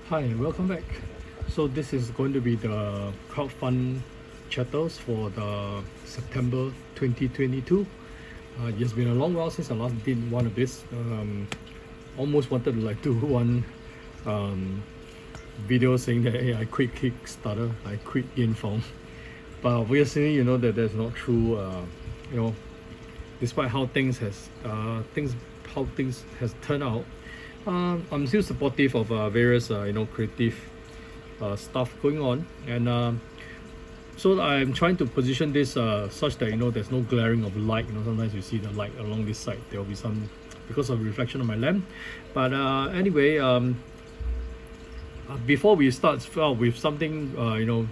Hi and welcome back. So this is going to be the crowdfund chatters for the September 2022. It's been a long while since I last did one of this. Almost wanted to do one video saying that hey, I quit Kickstarter, I quit Gamefound, but obviously you know that that's not true. Despite how things has turned out. I'm still supportive of various creative stuff going on, and so I'm trying to position this such that there's no glaring of light. Sometimes you see the light along this side, there will be some because of reflection of my lamp. But anyway, before we start with something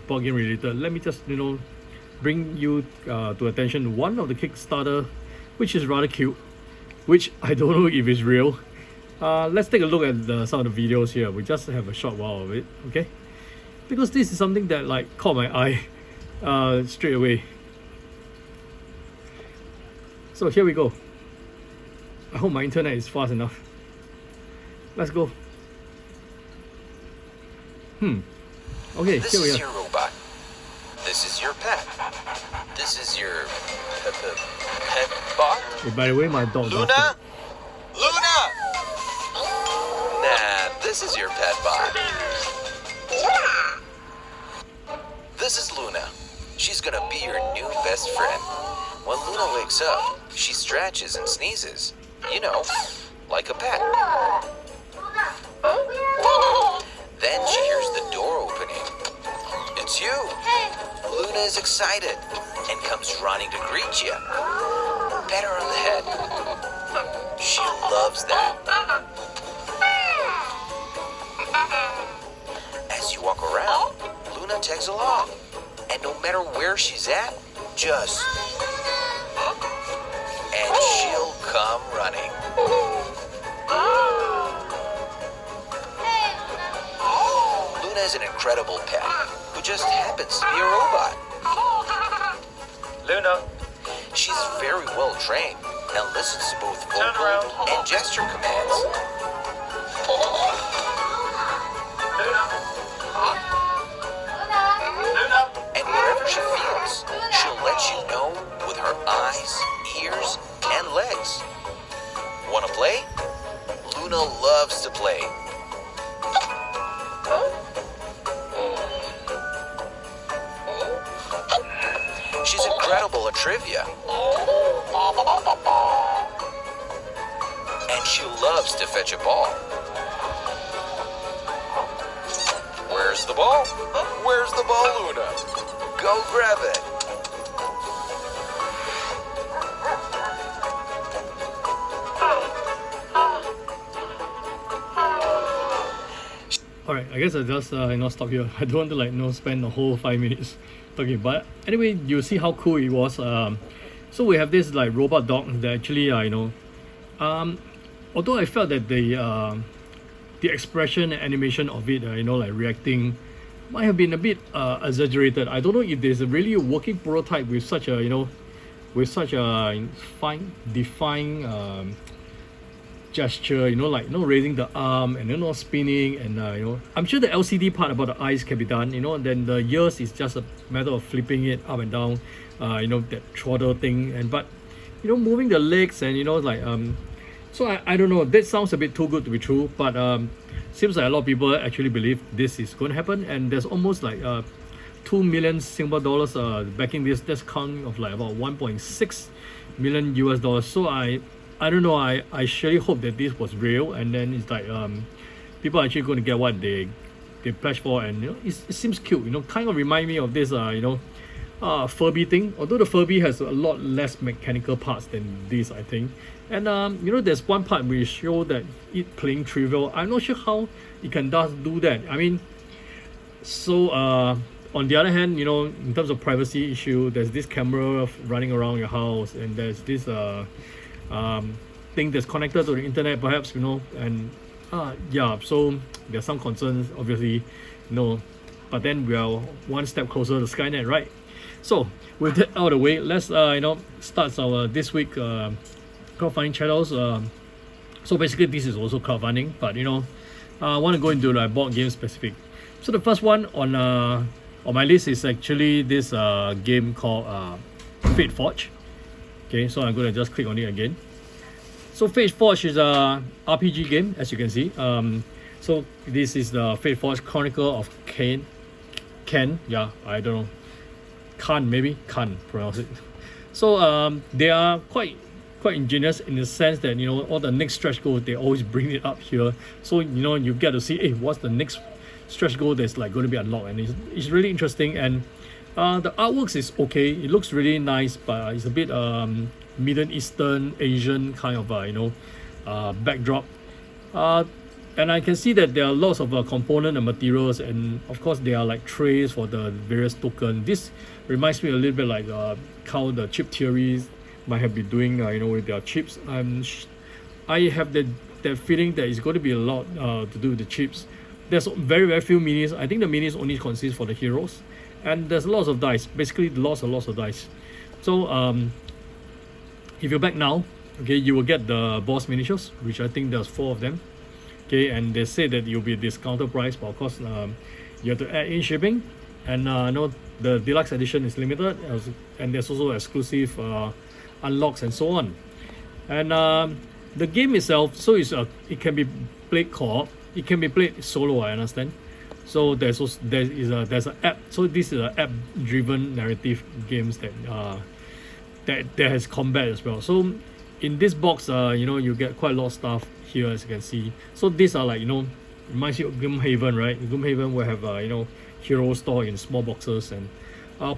board game related, let me just bring you to attention one of the Kickstarter, which is rather cute, which I don't know if it's real. Let's take a look at some of the videos here. We just have a short while of it, okay? Because this is something that caught my eye straight away. So here we go. I hope my internet is fast enough. Let's go. Okay, this here we is are. your robot. This is your pet. This is your pet bot. Hey, by the way, my dog. Loona? Loona! Nah, this is your pet bot. This is Loona. She's gonna be your new best friend. When Loona wakes up, she stretches and sneezes. You know, like a pet. Then she hears the door opening. It's you. Loona is excited and comes running to greet you. Pat her on the head. She loves that. As you walk around, Loona tags along. And no matter where she's at, just... and she'll come running. Loona is an incredible pet who just happens to be a robot. Loona, She's very well trained and listens to both vocal and gesture commands. And wherever she feels, she'll let you know with her eyes, ears, and legs. Wanna play? Loona loves to play. She's incredible at trivia. And she loves to fetch a ball. Where's the ball? Where's the ball, Loona? Go grab it. Alright, I guess I'll just stop here. I don't want to spend the whole 5 minutes talking. But anyway, you see how cool it was. So we have this robot dog that actually although I felt that the expression and animation of it reacting might have been a bit exaggerated. I don't know if there's really a working prototype with such a fine defined gesture, raising the arm and spinning, and I'm sure the LCD part about the eyes can be done, and then the ears is just a matter of flipping it up and down, that throttle thing, and but moving the legs and so I don't know, that sounds a bit too good to be true, but seems like a lot of people actually believe this is going to happen, and there's almost 2 million Singapore dollars backing this. That's count of about 1.6 million US dollars. So I don't know, I surely hope that this was real, and then it's people are actually going to get what they pledge for, and it seems cute, kind of remind me of this Furby thing, although the Furby has a lot less mechanical parts than this, I think. And there's one part which show that it playing trivial. I'm not sure how it can do that. I mean, so on the other hand, in terms of privacy issue, there's this camera running around your house, and there's this thing that's connected to the internet, perhaps, and yeah, so there's some concerns, obviously, but then we are one step closer to Skynet, right? So with that out of the way, let's start our this week crowdfunding channels. So basically this is also crowdfunding, but I want to go into like board game specific. So the first one on my list is actually this game called Fateforge. Okay, so I'm going to just click on it again. So Fateforge is a RPG game, as you can see. So this is the Fateforge Chronicle of Kaan. Yeah, I don't know. Kaan, maybe Kaan pronounce it. So they are quite ingenious in the sense that, you know, all the next stretch goal, they always bring it up here. So, you know, you get to see, hey, what's the next stretch goal that's like going to be unlocked, and it's really interesting. And the artworks is okay. It looks really nice, but it's a bit Middle Eastern, Asian kind of backdrop. And I can see that there are lots of component and materials, and of course there are like trays for the various tokens. This reminds me a little bit like how the chip theories might have been doing, with their chips. I have that feeling that it's going to be a lot to do with the chips. There's very few minis. I think the minis only consist for the heroes, and there's lots of dice. Basically, lots of dice. So if you're back now, okay, you will get the boss miniatures, which I think there's 4 of them. Okay, and they say that you'll be a discounted price, but of course you have to add in shipping, and the deluxe edition is limited, and there's also exclusive unlocks and so on. And the game itself, so it can be played co-op, it can be played solo, I understand. So there's an app. So this is an app-driven narrative games that has combat as well. So in this box, you get quite a lot of stuff here, as you can see. So these are like, reminds you of Gamehaven, right? Gamehaven will have hero store in small boxes, and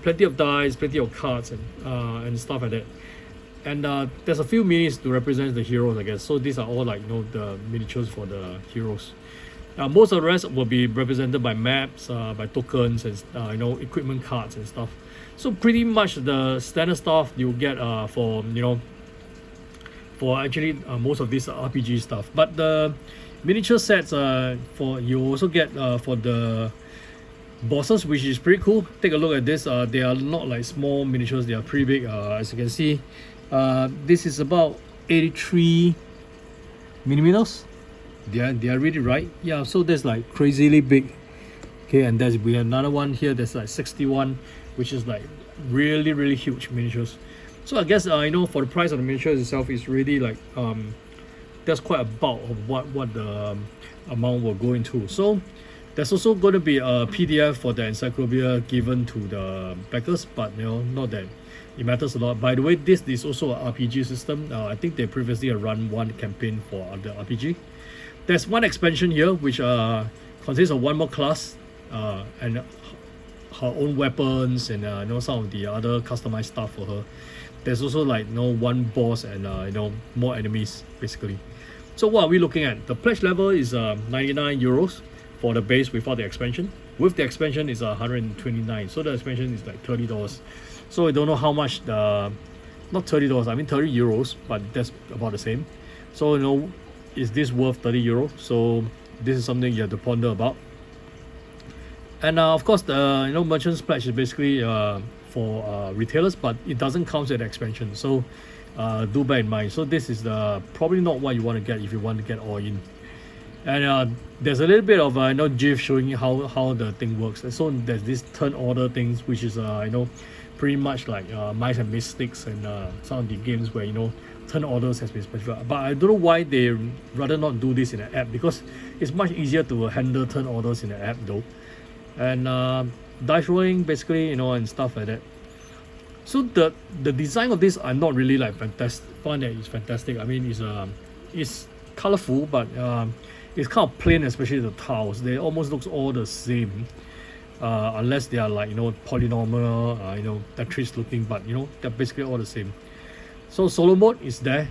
plenty of dice, plenty of cards, and stuff like that. And there's a few minis to represent the heroes, I guess. So these are all like the miniatures for the heroes. Most of the rest will be represented by maps, by tokens, and equipment cards and stuff. So pretty much the standard stuff you get for actually most of this RPG stuff. But the miniature sets you also get for the bosses, which is pretty cool. Take a look at this. They are not like small miniatures, they are pretty big. As you can see, this is about 83 millimeters. They are really right. Yeah, so that's like crazily big. Okay, and we have another one here that's like 61, which is like really huge miniatures. So I guess for the price of the miniatures itself is really like that's quite a bulk of what the amount will go into. So there's also going to be a PDF for the encyclopedia given to the backers, but not that it matters a lot. By the way, this is also an RPG system. I think they previously run one campaign for the RPG. There's one expansion here which consists of one more class and her own weapons and some of the other customized stuff for her. There's also like one boss and more enemies basically. So what are we looking at? The pledge level is 99 euros for the base without the expansion. With the expansion is 129. So the expansion is like $30. So I don't know how much not $30, I mean 30 euros, but that's about the same. So is this worth 30 euros? So this is something you have to ponder about. And of course the merchant's pledge is basically for retailers, but it doesn't count as an expansion. So do bear in mind. So this is probably not what you want to get if you want to get all in. And there's a little bit of GIF showing you how the thing works. So there's this turn order things, which is pretty much like Mice and Mystics and some of the games where turn orders has been specified. But I don't know why they rather not do this in an app, because it's much easier to handle turn orders in an app though. And dice rolling basically, and stuff like that. So the design of this are not really like fantastic. Find that it's fantastic. I mean, it's colorful, but it's kind of plain, especially the tiles. They almost looks all the same, unless they are like polynomial, Tetris looking. But they're basically all the same. So solo mode is there,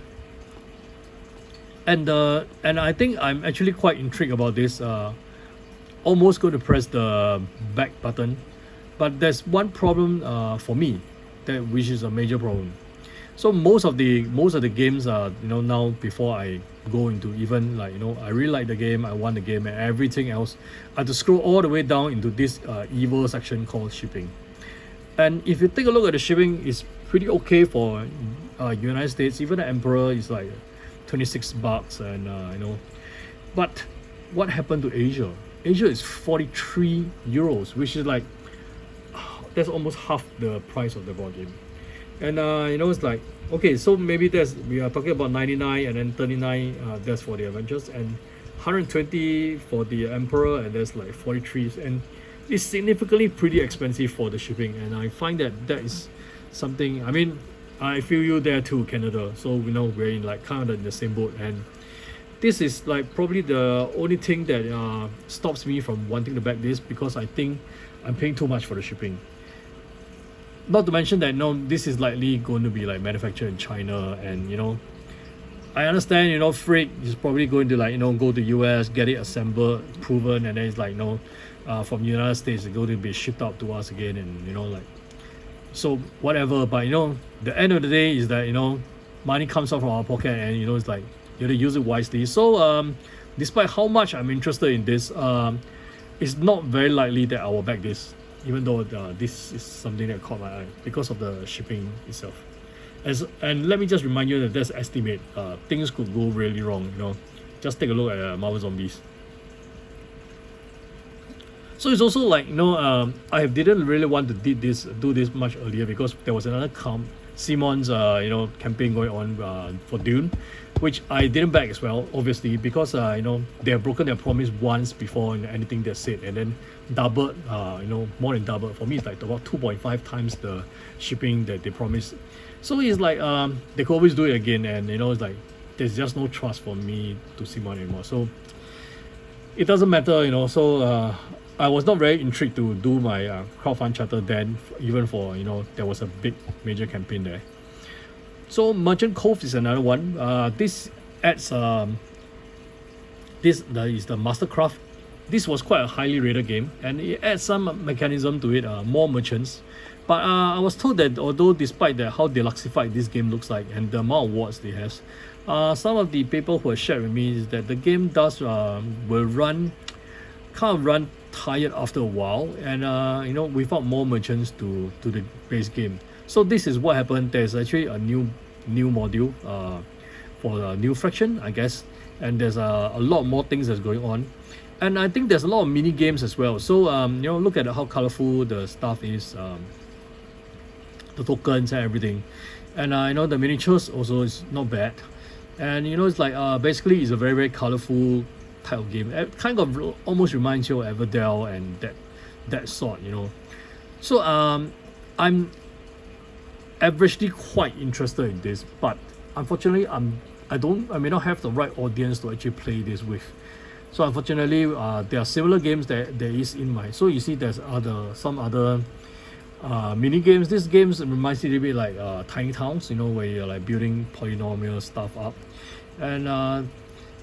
and I think I'm actually quite intrigued about this. Almost going to press the back button, but there's one problem for me, which is a major problem. So most of the games are now, before I go into even like I really like the game, I want the game and everything else, I have to scroll all the way down into this evil section called shipping. And if you take a look at the shipping, it's pretty okay for United States. Even the Emperor is like $26, and but what happened to Asia? Asia is 43 euros, which is like that's almost half the price of the board game. And you know, it's like, okay, so maybe we are talking about 99 and then 39 that's for the Avengers, and 120 for the Emperor, and there's like 43, and it's significantly pretty expensive for the shipping. And I find that is something, I mean, I feel you there too, Canada, so you know, we're in like kind of in the same boat. And this is like probably the only thing that stops me from wanting to back this, because I think I'm paying too much for the shipping. Not to mention that, no, this is likely going to be like manufactured in China, and you know, I understand, you know, freight is probably going to like, you know, go to US, get it assembled, proven, and then it's like, you know, from United States it's going to be shipped out to us again, and you know, like, so whatever. But you know, the end of the day is that, you know, money comes out from our pocket, and you know, it's like you have to use it wisely. So despite how much I'm interested in this, it's not very likely that I will back this, even though this is something that caught my eye because of the shipping itself. And let me just remind you that that's estimate. Things could go really wrong, you know. Just take a look at Marvel Zombies. So it's also like, you know, I didn't really want to do this much earlier, because there was another Simon's you know, campaign going on for Dune, which I didn't back as well, obviously, because you know, they have broken their promise once before in anything they said, and then doubled, you know, more than doubled. For me, it's like about 2.5 times the shipping that they promised. So it's like they could always do it again, and you know, it's like there's just no trust for me to Simon anymore. So it doesn't matter, you know. So I was not very intrigued to do my crowdfund charter then, even for, you know, there was a big major campaign there. So Merchant Cove is another one. This adds this is the Mastercraft. This was quite a highly rated game, and it adds some mechanism to it, more merchants. But I was told that although despite how deluxified this game looks like and the amount of awards it has, some of the people who have shared with me is that the game will run tired after a while, and you know, without more merchants to the base game. So this is what happened. There's actually a new module for a new faction, I guess, and there's a lot more things that's going on, and I think there's a lot of mini games as well. So you know, look at how colorful the stuff is, the tokens and everything, and you know, the miniatures also is not bad, and you know, it's like basically it's a very, very colorful type of game. It kind of almost reminds you of Everdell and that sort, you know. So I'm averagely quite interested in this, but unfortunately I may not have the right audience to actually play this with. So unfortunately there are similar games that there is in my, so you see there's some other mini games. These games reminds me a bit like Tiny Towns, you know, where you're like building polynomial stuff up, and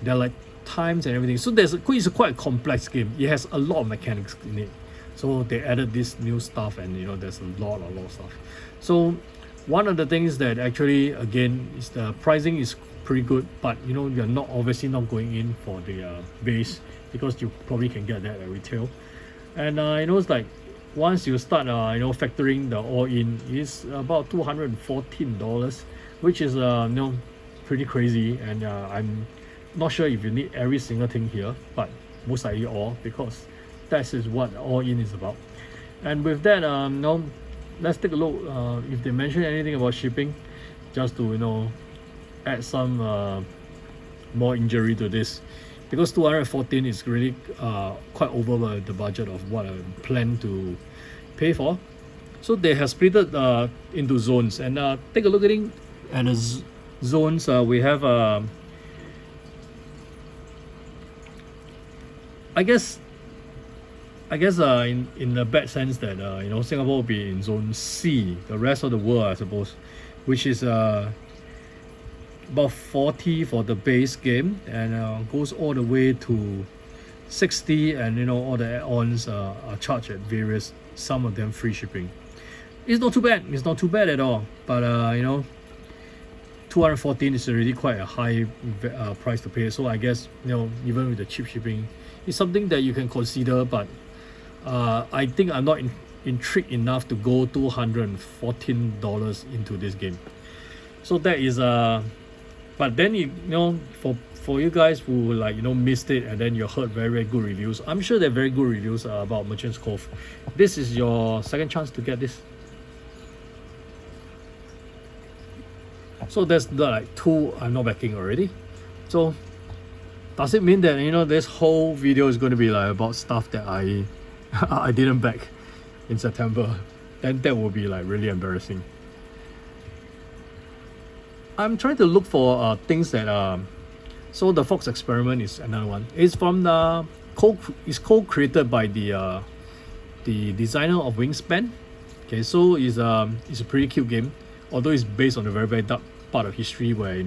they're like times and everything. So it's quite a complex game. It has a lot of mechanics in it. So they added this new stuff, and you know, there's a lot of stuff. So one of the things that actually, again, is the pricing is pretty good, but you know, you're not obviously not going in for the base, because you probably can get that at retail. And you know, it's like once you start you know, factoring the all-in, is about $214, which is you know, pretty crazy. And I'm not sure if you need every single thing here, but most likely all, because that is what all-in is about. And with that, now let's take a look if they mention anything about shipping, just to, you know, add some more injury to this, because 214 is really quite over the budget of what I plan to pay for. So they have split it into zones, and take a look at it. And the zones, we have I guess in the bad sense that you know, Singapore will be in zone C, the rest of the world, I suppose, which is about 40 for the base game, and goes all the way to 60, and you know, all the add-ons are charged at various, some of them free shipping. It's not too bad at all, but you know, 214 is already quite a high price to pay. So I guess, you know, even with the cheap shipping, it's something that you can consider. But I think I'm not intrigued enough to go $214 into this game. So that is but then, you know, for you guys who like missed it and then you heard very good reviews, I'm sure there are very good reviews about Merchant's Cove. This is your second chance to get this. So there's the like 2 I'm not backing already. So does it mean that this whole video is going to be like about stuff that I I didn't back in September? Then that will be like really embarrassing. I'm trying to look for things that so the Fox Experiment is another one. It's from the it's co-created by the designer of Wingspan. Okay, so it's a pretty cute game, although it's based on a very dark part of history where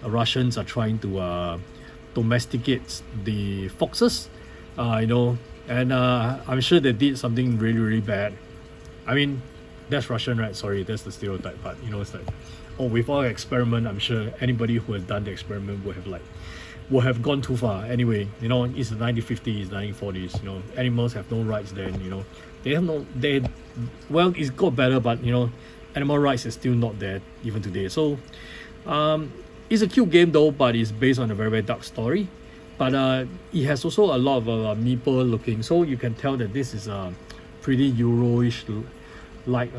Russians are trying to domesticate the foxes, and I'm sure they did something really bad. I mean, that's Russian, right? Sorry, that's the stereotype, but it's like, oh, with our experiment, I'm sure anybody who has done the experiment will have gone too far. Anyway, it's the 1950s, 1940s. Animals have no rights then. Well, it's got better, but animal rights is still not there even today. So, it's a cute game though, but it's based on a very dark story. But it has also a lot of meeple looking, so you can tell that this is pretty Euro-ish, like.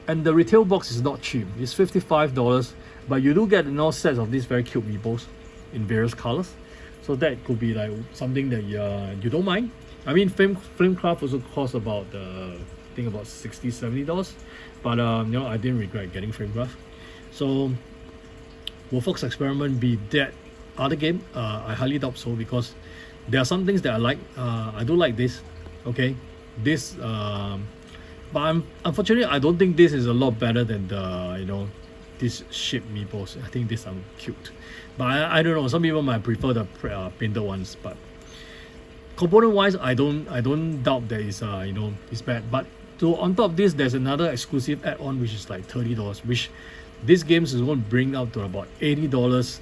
And the retail box is not cheap. It's $55, but you do get sets of these very cute meeples in various colors. So that could be like something that you don't mind. I mean, Flamecraft also costs about I think about $60-70, but I didn't regret getting Flamecraft. So will Fox Experiment be that other game? I highly doubt so, because there are some things that I like. I do like this. Okay, this. But unfortunately, I don't think this is a lot better than the this ship meeples. I think these are cute, but I don't know. Some people might prefer the painted ones. But component wise, I don't doubt that it's bad. But on top of this, there's another exclusive add-on which is like $30, which these games is going to bring out to about $80,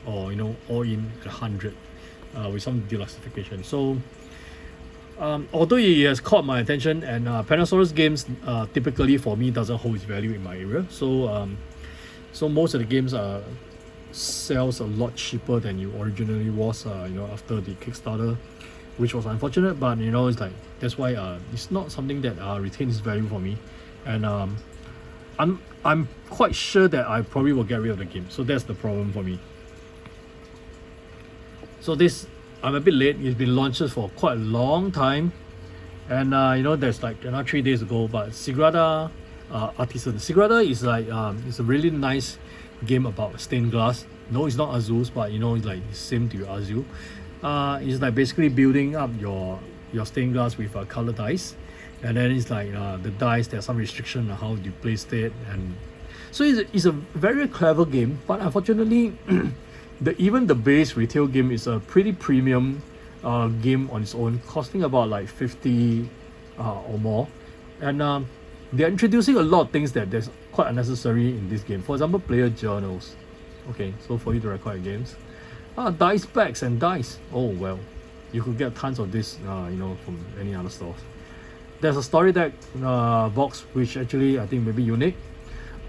or all in $100, with some deluxification. So. Although it has caught my attention, and Panasaurus games typically for me doesn't hold its value in my area, so so most of the games sells a lot cheaper than it originally was, after the Kickstarter, which was unfortunate. But it's like, that's why it's not something that retains value for me, and I'm quite sure that I probably will get rid of the game. So that's the problem for me. So this, I'm a bit late. It's been launched for quite a long time, and there's like 3 days ago. But Sagrada Artisans. Sagrada is like it's a really nice game about stained glass. No, it's not Azure's, but it's like same to Azure. It's like basically building up your stained glass with color dice, and then it's like the dice, there's some restriction on how you place it, and so it's a very clever game. But unfortunately, even the base retail game is a pretty premium game on its own, costing about like 50 or more, and they're introducing a lot of things that's quite unnecessary in this game. For example, player journals. Okay, so for you to record your games, dice packs and dice. Oh well, you could get tons of this, from any other stores. There's a story deck box, which actually I think maybe unique.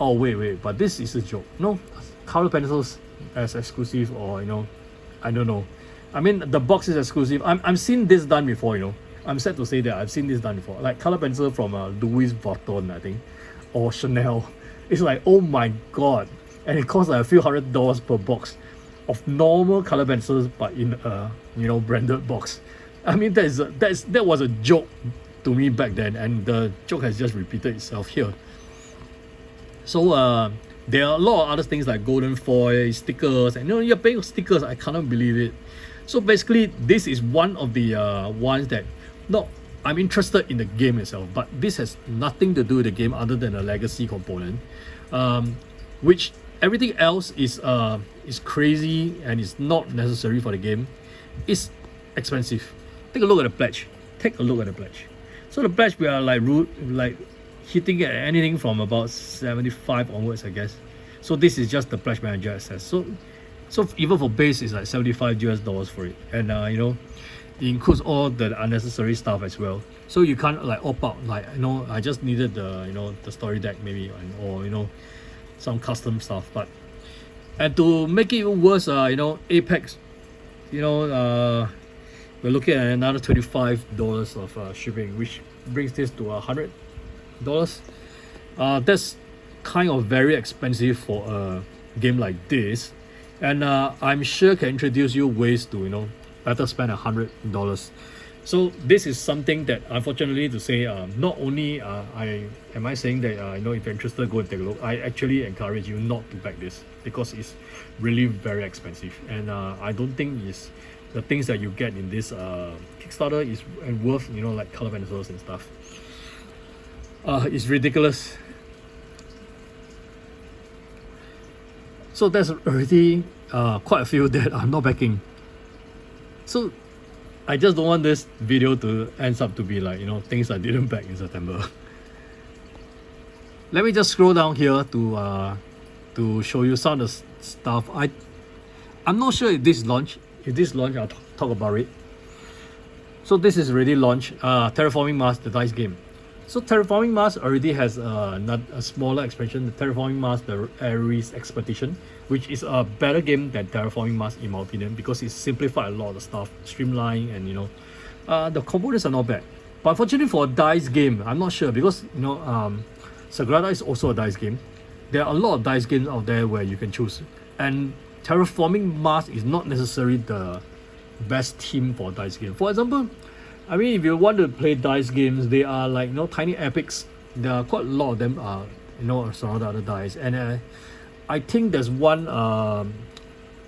Oh wait, but this is a joke. No, color pencils as exclusive, or I don't know. I mean, the box is exclusive. I've seen this done before. I'm sad to say that I've seen this done before. Like color pencil from Louis Vuitton, I think, or Chanel. It's like, oh my god, and it costs like a few $100 per box of normal color pencils, but in a branded box. I mean, that was a joke to me back then, and the joke has just repeated itself here. So there are a lot of other things like golden foil, stickers, and you're paying stickers. I cannot believe it. So basically, this is one of the ones that, no, I'm interested in the game itself, but this has nothing to do with the game other than a legacy component, which everything else is crazy and is not necessary for the game. It's expensive. Take a look at the pledge. So the pledge, we are like hitting at anything from about 75 onwards, I guess. So this is just the pledge manager access. So even for base, it's like $75 for it, and it includes all the unnecessary stuff as well. So you can't like opt out, like I just needed the the story deck maybe, or some custom stuff. But And to make it worse, you know, Apex, you know, we're looking at another $25 of shipping, which brings this to $100. That's kind of very expensive for a game like this, and I'm sure can introduce you ways to, you know, better spend $100. So this is something that, unfortunately to say, not only am I saying that you know, if you're interested, go and take a look. I actually encourage you not to back this because it's really very expensive, and I don't think it's the things that you get in this Kickstarter is worth, you know, like color pencils and stuff. It's ridiculous. So there's already quite a few that I'm not backing. So I just don't want this video to end up to be like, you know, things I didn't back in September. Let me just scroll down here to show you some of the stuff. I'm not sure if this launch. If this launch, I'll talk about it. So this is already launched. Terraforming Mars, the dice game. So Terraforming Mars already has a smaller expansion, the Terraforming Mars, the Ares Expedition, which is a better game than Terraforming Mars in my opinion, because it simplified a lot of the stuff, streamlined, and you know, the components are not bad. But unfortunately for a dice game, I'm not sure, because you know, Sagrada is also a dice game. There are a lot of dice games out there where you can choose, and Terraforming Mars is not necessarily the best team for dice game. For example, I mean, if you want to play dice games, they are like, you know, tiny epics. There are quite a lot of them, you know, surrounded other dice. And I think there's one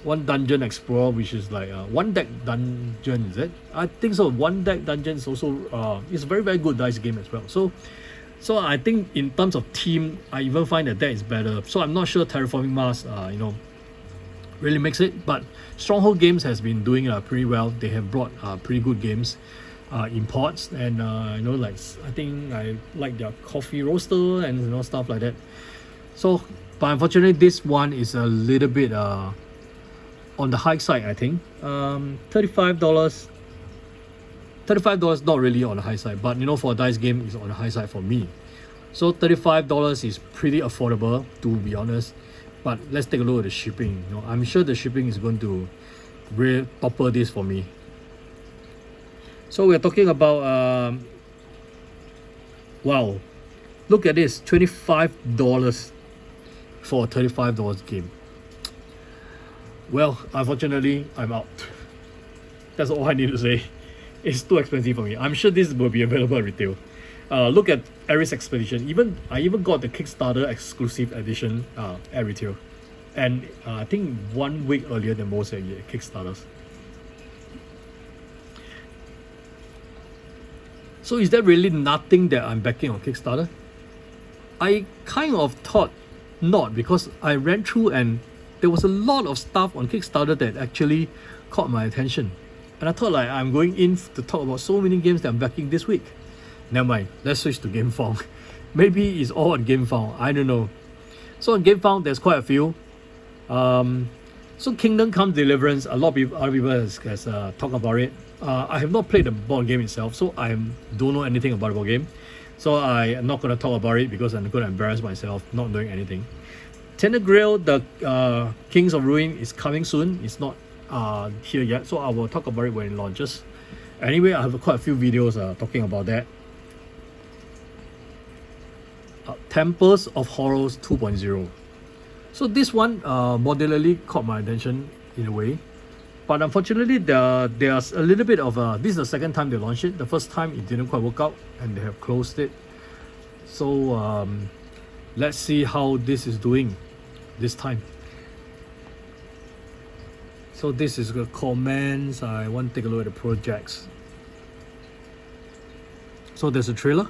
dungeon explorer, which is like one deck dungeon, is it? I think so. One deck dungeon is also it's a very, very good dice game as well. So I think in terms of team, I even find that is better. So I'm not sure Terraforming Mars, you know, really makes it. But Stronghold Games has been doing pretty well. They have brought pretty good games. Imports, and you know, like I think I like their coffee roaster and, you know, stuff like that. So but unfortunately this one is a little bit on the high side. I think $35 not really on the high side, but you know, for a dice game is on the high side for me. So $35 is pretty affordable, to be honest. But let's take a look at the shipping. You know, I'm sure the shipping is going to really topple this for me. So we're talking about wow, look at this, $25 for a $35 game. Well, unfortunately, I'm out. That's all I need to say. It's too expensive for me. I'm sure this will be available at retail. Look at Ares Expedition. I even got the Kickstarter exclusive edition at retail, and I think 1 week earlier than most Kickstarters. So is there really nothing that I'm backing on Kickstarter? I kind of thought not, because I ran through and there was a lot of stuff on Kickstarter that actually caught my attention. And I thought like I'm going in to talk about so many games that I'm backing this week. Never mind, let's switch to Gamefound. Maybe it's all on Gamefound, I don't know. So on Gamefound, there's quite a few. So Kingdom Come Deliverance, a lot of people, other people has talked about it. I have not played the board game itself, so I don't know anything about the board game. So I am not going to talk about it because I'm going to embarrass myself not doing anything. Tenegrail, the Kings of Ruin, is coming soon. It's not here yet, so I will talk about it when it launches. Anyway, I have quite a few videos talking about that. Temples of Horrors 2.0. So this one modularly caught my attention in a way. But unfortunately, there's a little bit of this is the second time they launched it. The first time it didn't quite work out and they have closed it. So let's see how this is doing this time. So this is the comments. I want to take a look at the projects. So there's a trailer.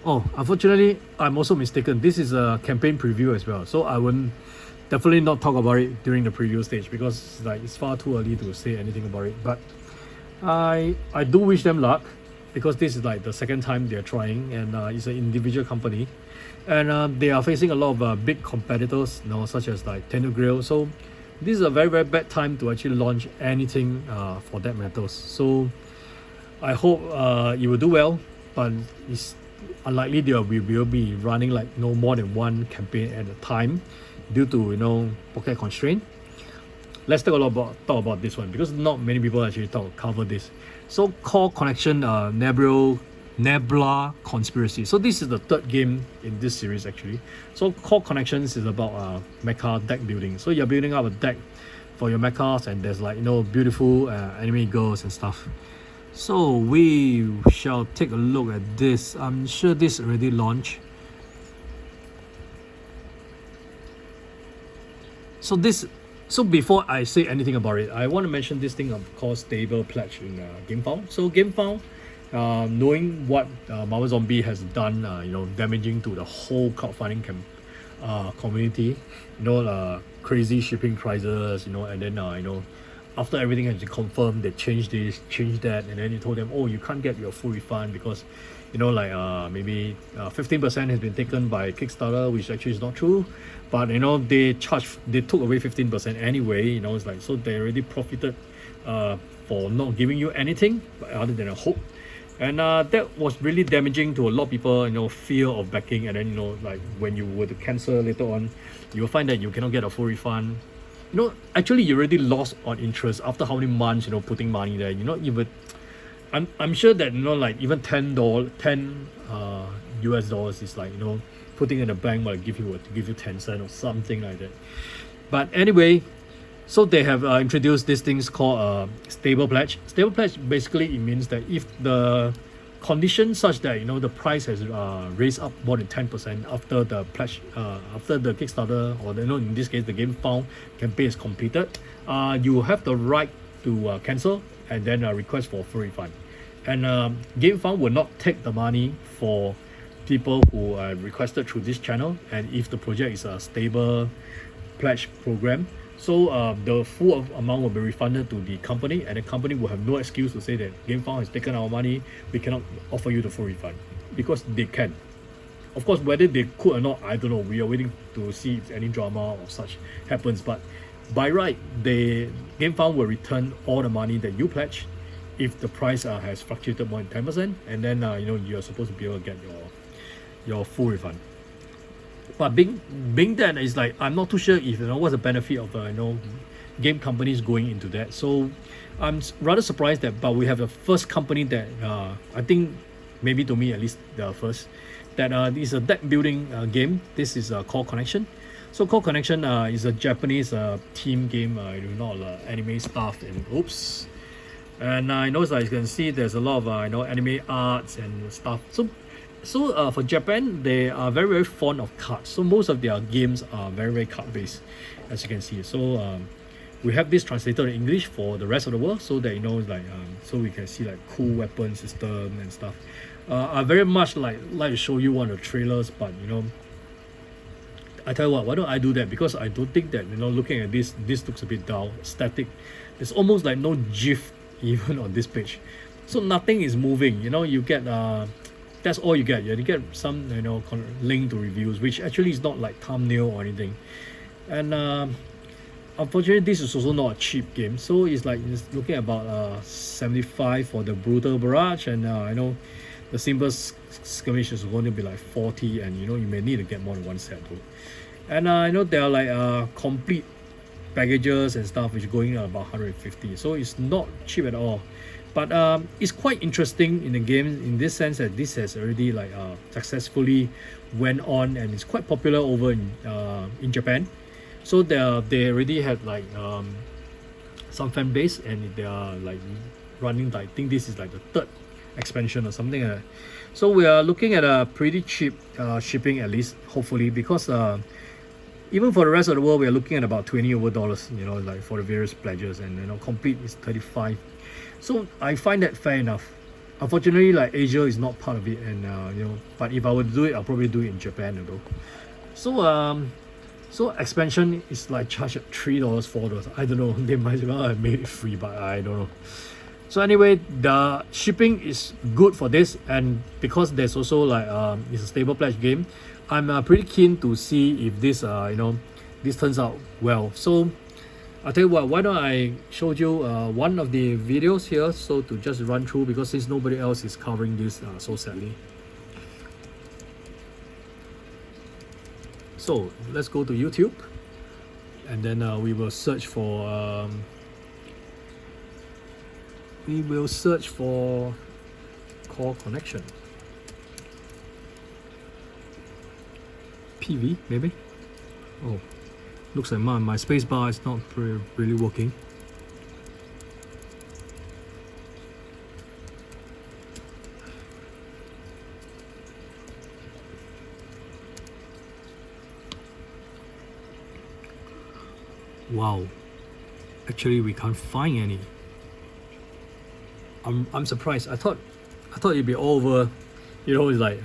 Oh, unfortunately, I'm also mistaken. This is a campaign preview as well. So I will definitely not talk about it during the preview stage because like it's far too early to say anything about it. But I do wish them luck because this is like the second time they're trying, and it's an individual company, and they are facing a lot of big competitors, you know, such as like Tenegrail. So this is a very, very bad time to actually launch anything for that matters. So I hope it will do well, but it's unlikely they will be running like no more than one campaign at a time. due to pocket constraint. Let's talk about this one because not many people actually cover this. So Core Connection, Nabla Conspiracy. So this is the third game in this series actually. So Core Connections is about mecha deck building. So you're building up a deck for your mechas, and there's like beautiful anime girls and stuff. So we shall take a look at this. I'm sure this already launched. So before I say anything about it, I want to mention this thing called Stable Pledge in Gamefound. So Gamefound, knowing what Marvel Zombie has done, damaging to the whole crowdfunding community, crazy shipping prices, and then after everything has been confirmed, they changed this, changed that, and then you told them, oh, you can't get your full refund because maybe 15% has been taken by Kickstarter, which actually is not true. But they took away 15% anyway. It's like, so they already profited for not giving you anything other than a hope. And that was really damaging to a lot of people, fear of backing. And then like when you were to cancel later on, you will find that you cannot get a full refund. Actually you already lost on interest after how many months putting money there. Even I'm sure that like even $10 US dollars is like putting in the bank might give you 10 cents or something like that. But anyway, so they have introduced these things called Stable Pledge. Stable Pledge basically it means that if the condition such that the price has raised up more than 10% after the pledge, after the Kickstarter, or in this case the Gamefound campaign is completed, you have the right to cancel and then request for full refund. And Gamefound will not take the money for people who requested through this channel, and if the project is a stable pledge program, so the full amount will be refunded to the company, and the company will have no excuse to say that Gamefound has taken our money, we cannot offer you the full refund, because they can. Of course, whether they could or not, I don't know. We are waiting to see if any drama or such happens, but by right, Gamefound will return all the money that you pledged if the price has fluctuated more than 10%, and then you're supposed to be able to get your full refund. But being that is like, I'm not too sure if what's the benefit of game companies going into that. So I'm rather surprised that, but we have the first company that I think maybe to me at least the first that is a deck building game. This is Core Connection. So Core Connection is a Japanese team game, not anime stuff, and oops. And I know, as you can see, there's a lot of anime arts and stuff. So for Japan, they are very, very fond of cards. So most of their games are very, very card based, as you can see. So we have this translated in English for the rest of the world, so that so we can see like cool weapon system and stuff. I very much like to show you one of the trailers, but I tell you what, why don't I do that? Because I don't think that looking at this looks a bit dull, static. There's almost like no GIF even on this page, so nothing is moving. You get that's all you get. You get some link to reviews, which actually is not like thumbnail or anything. And unfortunately, this is also not a cheap game. So it's looking at about 75 for the Brutal Barrage, and the simple skirmish is going to be like 40, and you may need to get more than one set though. And there are like complete packages and stuff which are going at about 150. So it's not cheap at all. But it's quite interesting in the game in this sense that this has already successfully went on, and it's quite popular over in Japan. So they already had some fan base, and they are running. I think this is the third expansion or something like that. So we are looking at a pretty cheap shipping, at least hopefully, because even for the rest of the world we are looking at about $20 over, for the various pledges, and complete is 35. So I find that fair enough. Unfortunately, Asia is not part of it, and but if I were to do it, I'll probably do it in Japan though. So expansion is charged at $3, $4. I don't know. They might as well have made it free, but I don't know. So anyway, the shipping is good for this, and because there's also it's a stable pledge game, I'm pretty keen to see if this this turns out well. So I'll tell you what, why don't I show you one of the videos here, so to just run through, because since nobody else is covering this, so sadly. So let's go to YouTube. and then we will search for core connection. PV maybe. Oh, looks like my space bar is not really working. Wow, actually we can't find any. I'm surprised. I thought it'd be all over, you know, it's like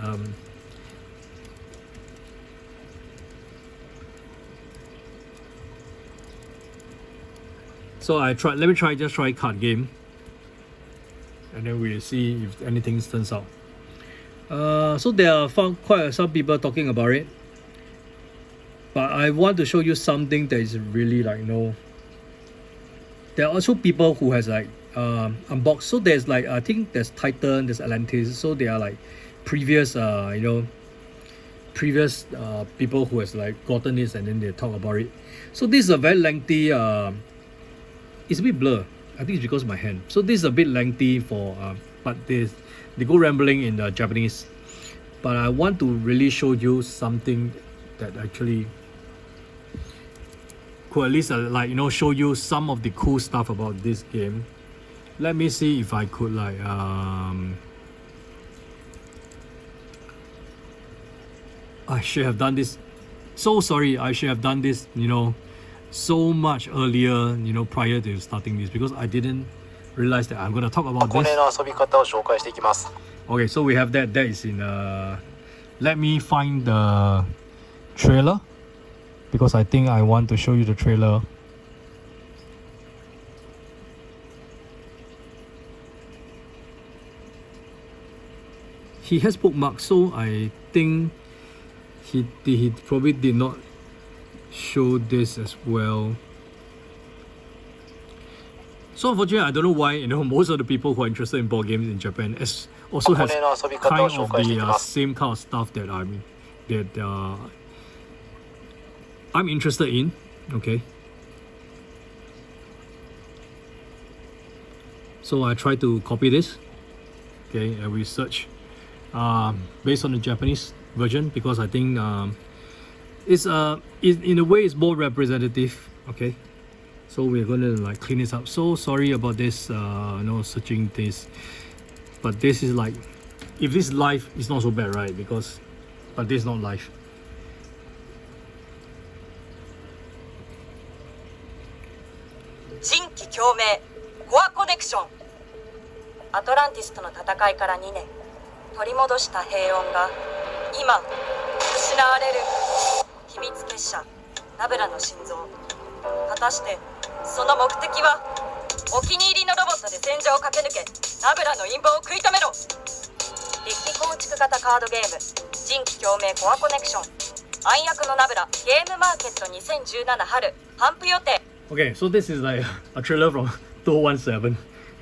so let me just try card game, and then we'll see if anything turns out. So there are quite some people talking about it, but I want to show you something that is really like, you know, there are also people who has like unboxed. So there's like, I think there's Titan, there's Atlantis, so they are like previous people who has like gotten this and then they talk about it. So this is a very lengthy, it's a bit blur. I think it's because of my hand. So this is a bit lengthy for but they go rambling in Japanese, but I want to really show you something that actually could at least like, you know, show you some of the cool stuff about this game. Let me see if I could like I should have done this. So sorry, I should have done this, you know, so much earlier, you know, prior to starting this, because I didn't realize that I'm going to talk about this. Okay, so we have that. That is in let me find the trailer, because I think I want to show you the trailer. He has bookmarked, so I think he probably did not show this as well. So unfortunately, I don't know why, you know, most of the people who are interested in board games in Japan also has kind of the same kind of stuff that I'm interested in. Okay, so I try to copy this. Okay, and we search based on the Japanese version, because I think it's in a way it's more representative. Okay, so we're going to like clean this up. So sorry about this, searching this, but this is like, if this is live, it's not so bad, right? But this is not live.コアコネクション。アトランティスとの戦いから2年、取り戻した平穏が今失われる。秘密結社ナブラの心臓。果たしてその目的は、お気に入りのロボットで戦場を駆け抜け、ナブラの陰謀を食い止めろ。デッキ構築型カードゲーム、人気共鳴コアコネクション。暗躍のナブラゲームマーケット2017春頒布予定。Okay, so this is like a trailer from 2017.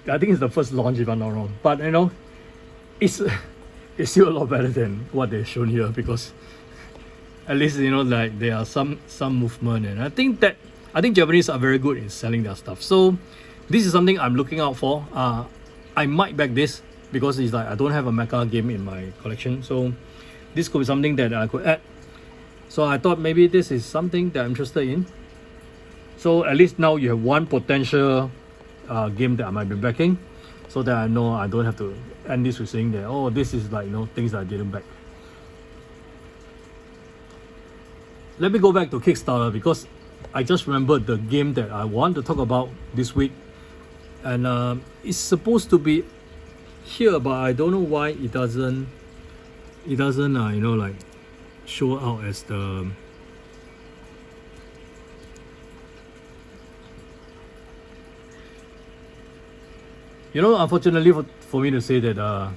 I think it's the first launch, if I'm not wrong. But you know, it's still a lot better than what they've shown here, because at least, you know, like there are some movement, and I think Japanese are very good in selling their stuff. So this is something I'm looking out for. I might back this, because it's like I don't have a mecha game in my collection, so this could be something that I could add. So I thought maybe this is something that I'm interested in. So at least now you have one potential game that I might be backing, so that I know I don't have to end this with saying that, oh, this is like, you know, things that I didn't back. Let me go back to Kickstarter, because I just remembered the game that I want to talk about this week, and it's supposed to be here, but I don't know why it doesn't you know, like show out as the you know, unfortunately for me to say that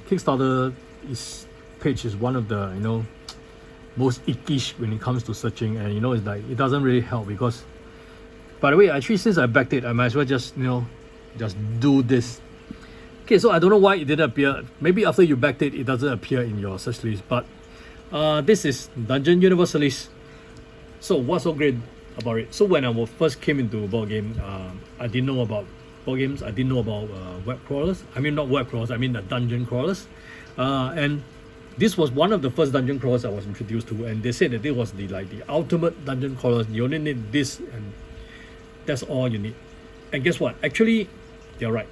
Kickstarter page is one of the, you know, most ickish when it comes to searching, and you know, it's like it doesn't really help, because, by the way, actually since I backed it, I might as well just, you know, just do this. Okay, so I don't know why it didn't appear. Maybe after you backed it, it doesn't appear in your search list. But this is Dungeon Universalis. So what's so great about it. So when I first came into board game, I didn't know about board games. I didn't know about web crawlers. I mean, not web crawlers. I mean the dungeon crawlers. And this was one of the first dungeon crawlers I was introduced to, and they said that it was the ultimate dungeon crawler. You only need this, and that's all you need. And guess what? Actually, they're right.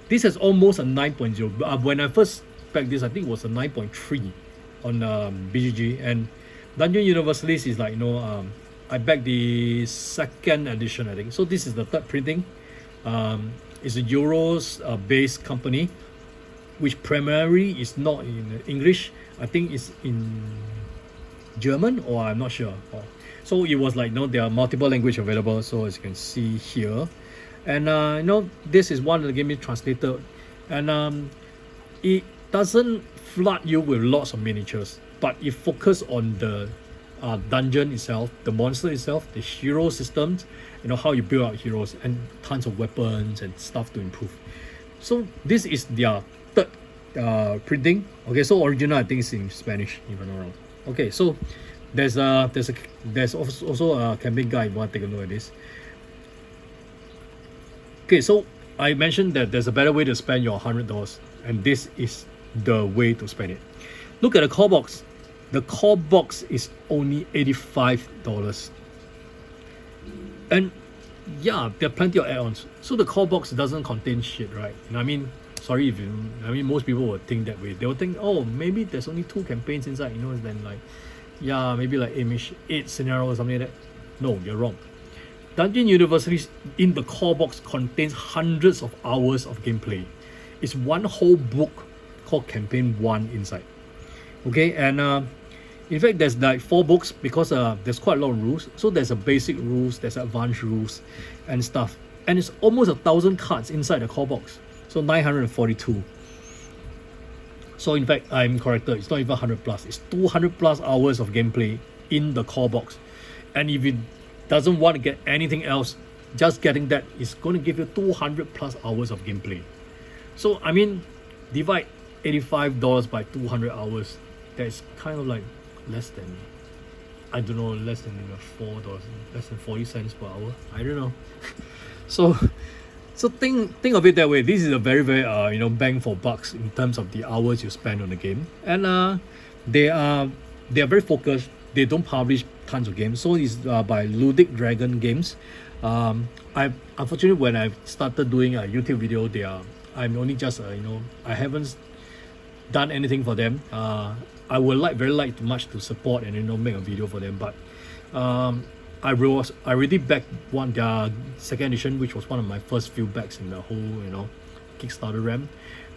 This is almost a 9.0. When I first backed this, I think it was a 9.3 on BGG, and Dungeon Universalis is like, I backed the second edition, I think. So this is the third printing. It's a Euros based company, which primarily is not in English. I think it's in German, or I'm not sure. So it was like, there are multiple language available. So as you can see here, and this is one of the game translated, and it doesn't flood you with lots of miniatures, but it focuses on the dungeon itself, the monster itself, the hero systems, how you build out heroes, and tons of weapons and stuff to improve. So this is their third printing. Okay, so original I think is in Spanish, if I'm not wrong. Okay, so there's also a campaign guide if you want to take a look at this. Okay, so I mentioned that there's a better way to spend your $100, and this is the way to spend it. Look at the core box. The core box is only $85, and yeah, there are plenty of add-ons. So the core box doesn't contain shit, right? And I mean, sorry if most people would think that way. They would think, oh, maybe there's only 2 campaigns inside, then like, yeah, maybe like 8 scenarios or something like that. No, you're wrong. Dungeon Universalis in the core box contains hundreds of hours of gameplay. It's one whole book called Campaign 1 inside. Okay, and in fact there's like 4 books because there's quite a lot of rules. So there's a basic rules, there's advanced rules and stuff. And it's almost 1,000 cards inside the core box. So 942. So in fact, I'm corrected. It's not even 100 plus. It's 200 plus hours of gameplay in the core box. And if it doesn't want to get anything else, just getting that is going to give you 200 plus hours of gameplay. So I mean, divide $85 by 200 hours. That's kind of like less than, I don't know, less than $4, less than 40 cents per hour. I don't know. So think of it that way. This is a very, very bang for bucks in terms of the hours you spend on the game. And they are very focused. They don't publish tons of games. So it's by Ludic Dragon Games. I unfortunately, when I started doing a YouTube video, I'm only just I haven't done anything for them. I would very like much to support and make a video for them, but I already backed their second edition, which was one of my first few backs in the whole Kickstarter RAM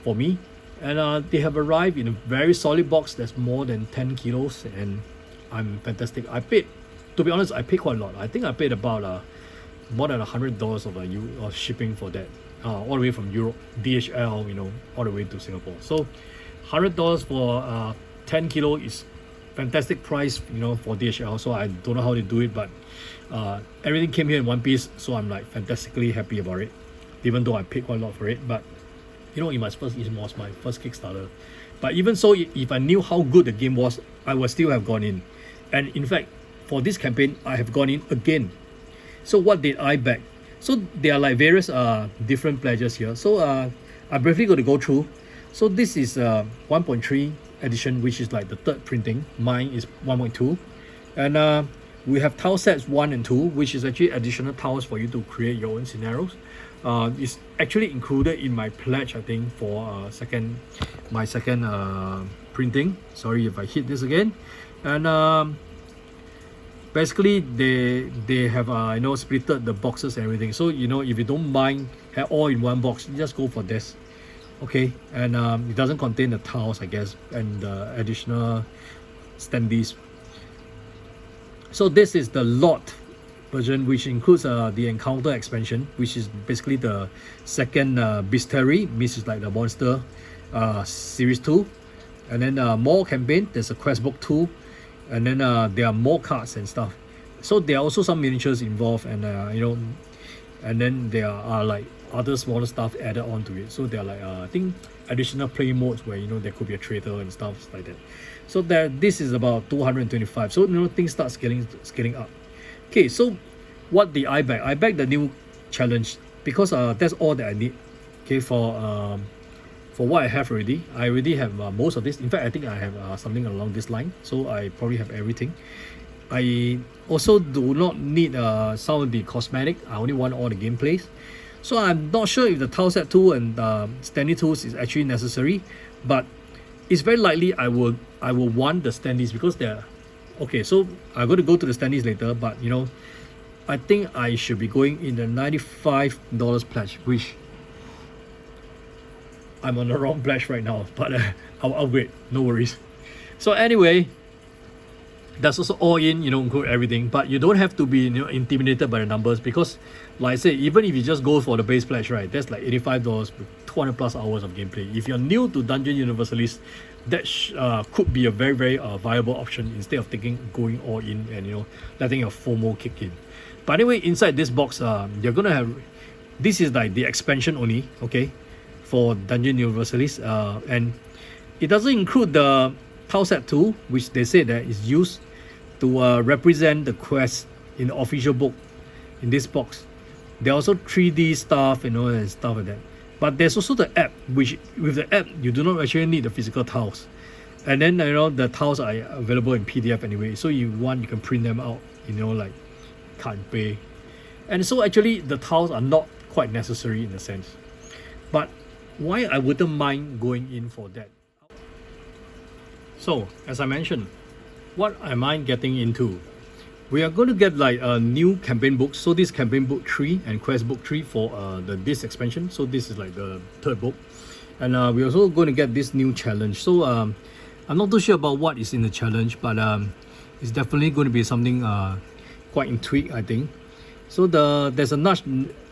for me. And they have arrived in a very solid box that's more than 10 kilos, and I'm fantastic. To be honest, I paid quite a lot. I think I paid about more than $100 of shipping for that, all the way from Europe, DHL, all the way to Singapore. So $100 for 10 kilo is fantastic price, for DHL. So I don't know how they do it, but everything came here in one piece. So I'm like fantastically happy about it, even though I paid quite a lot for it. But it was my first Kickstarter. But even so, if I knew how good the game was, I would still have gone in. And in fact, for this campaign, I have gone in again. So what did I back? So there are like various different pledges here. So I'm briefly going to go through. So this is 1.3 edition, which is like the third printing. Mine is 1.2. And we have tile sets 1 and 2, which is actually additional tiles for you to create your own scenarios. It's actually included in my pledge, I think, for my second printing. Sorry if I hit this again. And basically they have splitted the boxes and everything. So if you don't mind have all in one box, you just go for this. Okay, and it doesn't contain the tiles, I guess, and the additional standees. So this is the lot version, which includes the encounter expansion, which is basically the second bestiary, which is like the monster series 2. And then more campaign, there's a quest book 2, and then there are more cards and stuff. So there are also some miniatures involved, and and then there are like other smaller stuff added on to it. So there are like I think additional play modes where there could be a traitor and stuff like that. So this is about 225. So things start scaling up. Okay, so what did I bag? I bagged the new challenge because that's all that I need. Okay, for what I have already. I already have most of this. In fact, I think I have something along this line, so I probably have everything. I also do not need some of the cosmetic. I only want all the gameplays. So I'm not sure if the tile set tool and standee tools is actually necessary, but it's very likely I will want the standees because they're okay. So I'm going to go to the standees later, but you know, I think I should be going in the $95 pledge, which I'm on the wrong pledge right now, but I'll wait, no worries. So anyway, that's also all in, you know, include everything, but you don't have to be, you know, intimidated by the numbers because, like I said, even if you just go for the base pledge, right, that's like $85 with 200 plus hours of gameplay. If you're new to Dungeon Universalis, that could be a very, very viable option instead of going all in and, you know, letting your FOMO kick in. But anyway, inside this box, you're gonna have, this is like the expansion only, okay, for Dungeon Universalis, and it doesn't include the tile set tool, which they say that is used to represent the quest in the official book in this box. There are also 3D stuff, you know, and stuff like that. But there's also the app, which with the app you do not actually need the physical tiles. And then, you know, the tiles are available in PDF anyway, so you can print them out, you know, like can't pay. And so actually the tiles are not quite necessary in a sense. But why I wouldn't mind going in for that. So as I mentioned, what am I getting into? We are going to get like a new campaign book. So this campaign book 3 and quest book 3 for this expansion. So this is like the third book, and we're also going to get this new challenge. So I'm not too sure about what is in the challenge, but it's definitely going to be something quite intriguing, I think. So there's a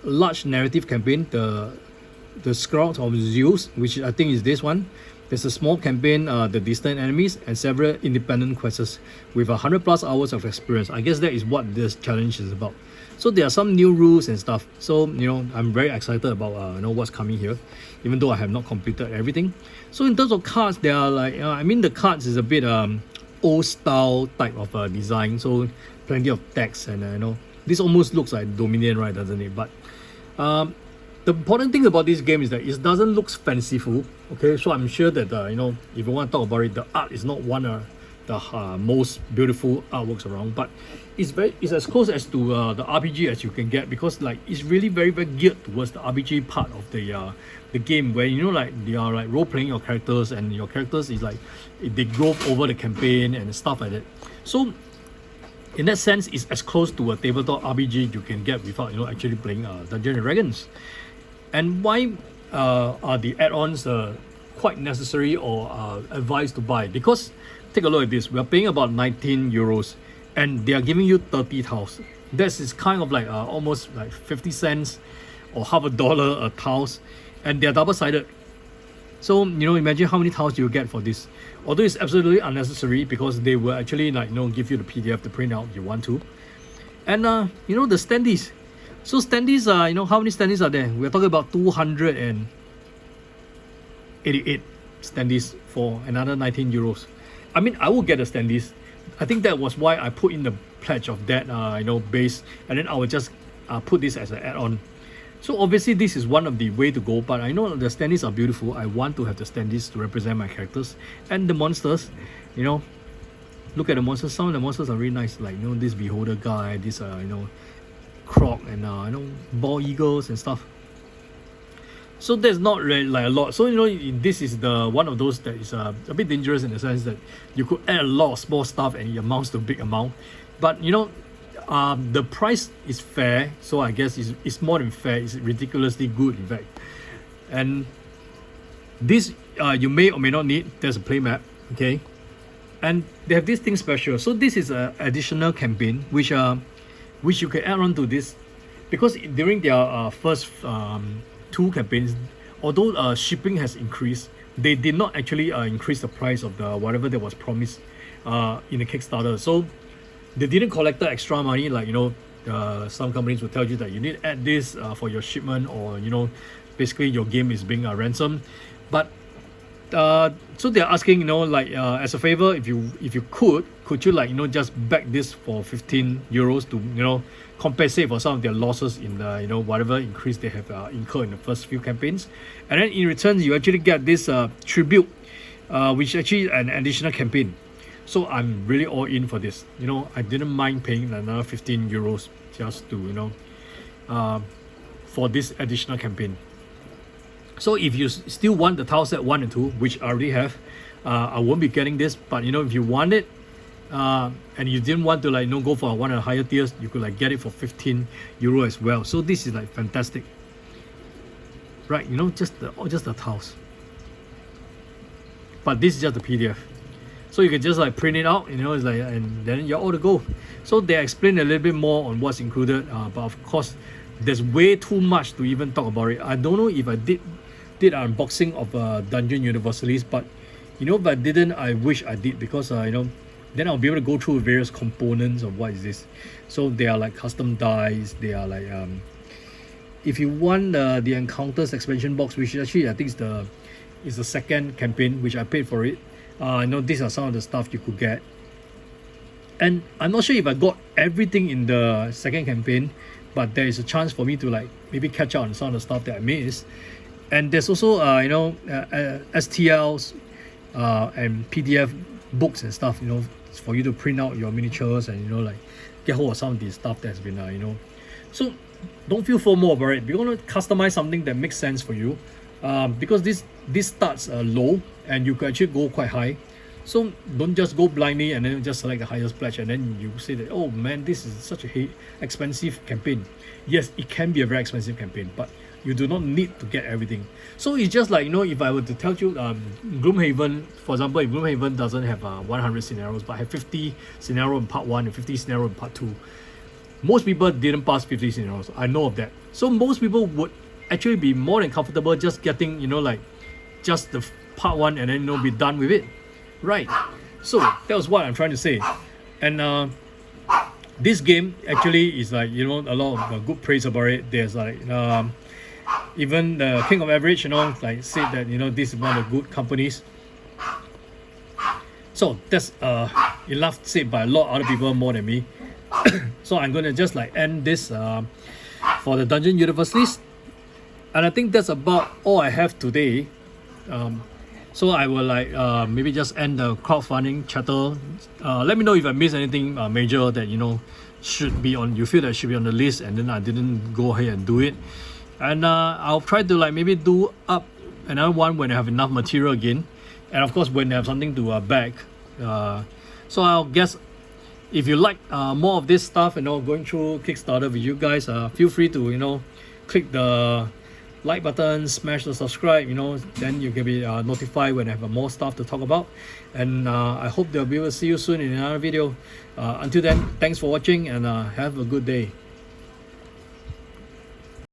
large narrative campaign, the Scroll of Zeus, which I think is this one. There's a small campaign, the distant enemies, and several independent quests with 100 plus hours of experience. I guess that is what this challenge is about. So there are some new rules and stuff. So, you know, I'm very excited about you know, what's coming here, even though I have not completed everything. So in terms of cards, they are like, I mean, the cards is a bit old style type of design. So plenty of text, and you know, this almost looks like Dominion, right, doesn't it? But the important thing about this game is that it doesn't look fanciful. Okay, so I'm sure that you know, if you want to talk about it, the art is not one of the most beautiful artworks around, but it's as close as to the RPG as you can get, because like it's really very, very geared towards the RPG part of the game, where, you know, like they are like role playing your characters, and your characters is like they grow over the campaign and stuff like that. So in that sense, it's as close to a tabletop RPG you can get without, you know, actually playing Dungeons and Dragons. And why are the add-ons quite necessary or advised to buy? Because take a look at this. We are paying about 19 euros, and they are giving you 30 tiles. This is kind of like almost like 50 cents or half a dollar a tiles, and they are double-sided. So, you know, imagine how many tiles you get for this. Although it's absolutely unnecessary, because they will actually, like, you know, give you the PDF to print out if you want to. And you know, the standees. So standees are, you know, how many standees are there? We're talking about 288 standees for another 19 euros. I mean, I will get the standees. I think that was why I put in the pledge of that, you know, base, and then I will just put this as an add-on. So obviously this is one of the way to go, but I know the standees are beautiful. I want to have the standees to represent my characters and the monsters. You know, look at the monsters. Some of the monsters are really nice, like, you know, this beholder guy, this you know, croc, and you know, bald eagles and stuff. So there's not really like a lot. So, you know, this is the one of those that is a bit dangerous in the sense that you could add a lot of small stuff and it amounts to a big amount. But, you know, the price is fair, so I guess it's more than fair. It's ridiculously good, in fact. And this you may or may not need. There's a play map, okay, and they have this thing special. So this is an additional campaign which you can add on to this, because during their first 2 campaigns, although shipping has increased, they did not actually increase the price of the whatever that was promised in the Kickstarter. So they didn't collect the extra money, like, you know, some companies will tell you that you need to add this for your shipment, or, you know, basically your game is being ransomed. But So they're asking, you know, like as a favor, if you could you like, you know, just back this for 15 euros to, you know, compensate for some of their losses in the, you know, whatever increase they have incurred in the first few campaigns, and then in return you actually get this tribute, which is actually an additional campaign. So I'm really all in for this. You know, I didn't mind paying another 15 euros just to, you know, for this additional campaign. So if you still want the tile set 1 and 2, which I already have, I won't be getting this. But you know, if you want it, and you didn't want to, like, you know, go for one of the higher tiers, you could like get it for 15 euro as well. So this is like fantastic, right? You know, just the tiles. But this is just the PDF, so you can just like print it out. You know, it's like, and then you're all to go. So they explain a little bit more on what's included, but of course, there's way too much to even talk about it. I don't know if I did an unboxing of Dungeon Universalis, but you know, if I didn't, I wish I did, because you know, then I'll be able to go through various components of what is this. So they are like custom dice. They are like if you want the Encounters expansion box, which actually I think is the second campaign, which I paid for it. You know, these are some of the stuff you could get, and I'm not sure if I got everything in the second campaign, but there is a chance for me to like maybe catch up on some of the stuff that I missed. And there's also you know, STLs and PDF books and stuff, you know, for you to print out your miniatures and, you know, like get hold of some of the stuff that's been you know. So don't feel FOMO about it. We're going to customize something that makes sense for you, because this starts low and you can actually go quite high. So don't just go blindly and then just select the highest pledge and then you say that, oh man, this is such a expensive campaign. Yes, it can be a very expensive campaign, but you do not need to get everything. So it's just like, you know, if I were to tell you Gloomhaven, for example, if Gloomhaven doesn't have 100 scenarios but have 50 scenario in part 1 and 50 scenario in part 2, most people didn't pass 50 scenarios. I know of that. So most people would actually be more than comfortable just getting, you know, like just the part 1 and then, you know, be done with it. Right. So that was what I'm trying to say. And this game actually is like, you know, a lot of good praise about it. There's like even the King of Average, you know, like said that, you know, this is one of the good companies. So that's enough said by a lot of other people more than me. So I'm gonna just like end this for the Dungeon Universalis, and I think that's about all I have today. So I will like maybe just end the crowdfunding chatter. Let me know if I missed anything major that, you know, should be on, you feel that should be on the list and then I didn't go ahead and do it. And I'll try to like maybe do up another one when I have enough material again, and of course when I have something to back. So I'll guess if you like more of this stuff, you know, going through Kickstarter with you guys, feel free to, you know, click the like button, smash the subscribe, you know, then you can be notified when I have more stuff to talk about. And I hope they'll be able to see you soon in another video. Until then, thanks for watching and have a good day.